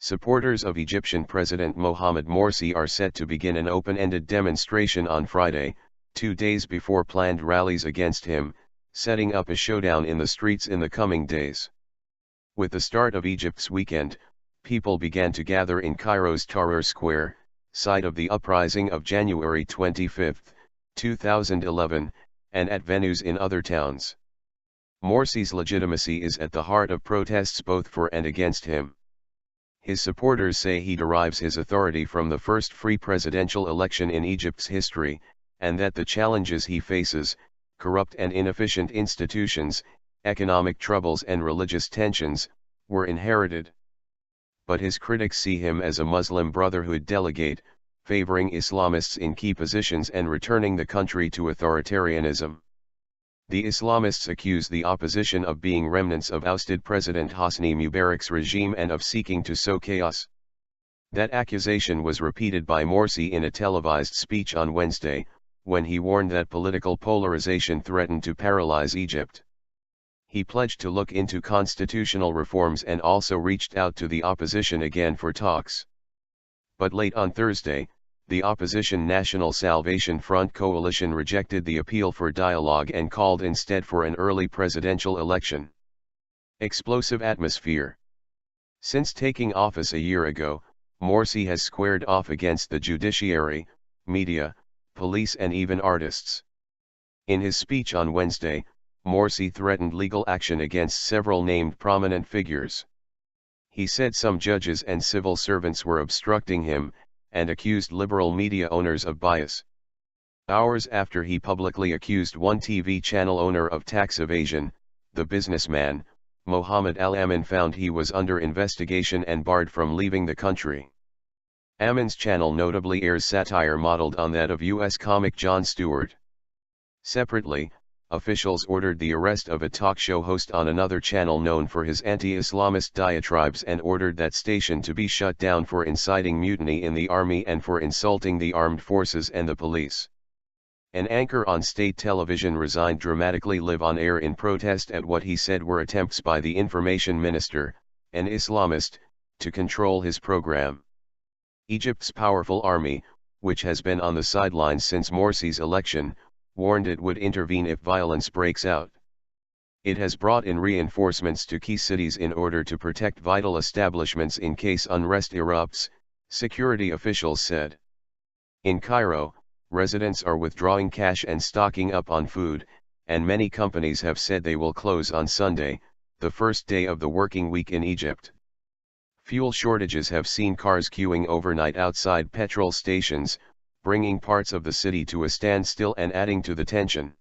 Supporters of Egyptian President Mohamed Morsi are set to begin an open-ended demonstration on Friday, 2 days before planned rallies against him, setting up a showdown in the streets in the coming days. With the start of Egypt's weekend, people began to gather in Cairo's Tahrir Square, site of the uprising of January 25, 2011, and at venues in other towns. Morsi's legitimacy is at the heart of protests both for and against him. His supporters say he derives his authority from the first free presidential election in Egypt's history, and that the challenges he faces, corrupt and inefficient institutions, economic troubles and religious tensions, were inherited. But his critics see him as a Muslim Brotherhood delegate, favoring Islamists in key positions and returning the country to authoritarianism. The Islamists accuse the opposition of being remnants of ousted President Hosni Mubarak's regime and of seeking to sow chaos. That accusation was repeated by Morsi in a televised speech on Wednesday, when he warned that political polarization threatened to paralyze Egypt. He pledged to look into constitutional reforms and also reached out to the opposition again for talks. But late on Thursday, the opposition National Salvation Front coalition rejected the appeal for dialogue and called instead for an early presidential election. Explosive atmosphere. Since taking office a year ago, Morsi has squared off against the judiciary, media, police and even artists. In his speech on Wednesday, Morsi threatened legal action against several named prominent figures. He said some judges and civil servants were obstructing him, and accused liberal media owners of bias. Hours after he publicly accused one TV channel owner of tax evasion, the businessman, Mohammed Al-Amin, found he was under investigation and barred from leaving the country. Amin's channel notably airs satire modeled on that of U.S. comic Jon Stewart. Separately, officials ordered the arrest of a talk show host on another channel known for his anti-Islamist diatribes and ordered that station to be shut down for inciting mutiny in the army and for insulting the armed forces and the police. An anchor on state television resigned dramatically live on air in protest at what he said were attempts by the information minister, an Islamist, to control his program. Egypt's powerful army, which has been on the sidelines since Morsi's election, warned it would intervene if violence breaks out. It has brought in reinforcements to key cities in order to protect vital establishments in case unrest erupts, security officials said. In Cairo, residents are withdrawing cash and stocking up on food, and many companies have said they will close on Sunday, the first day of the working week in Egypt. Fuel shortages have seen cars queuing overnight outside petrol stations, bringing parts of the city to a standstill and adding to the tension.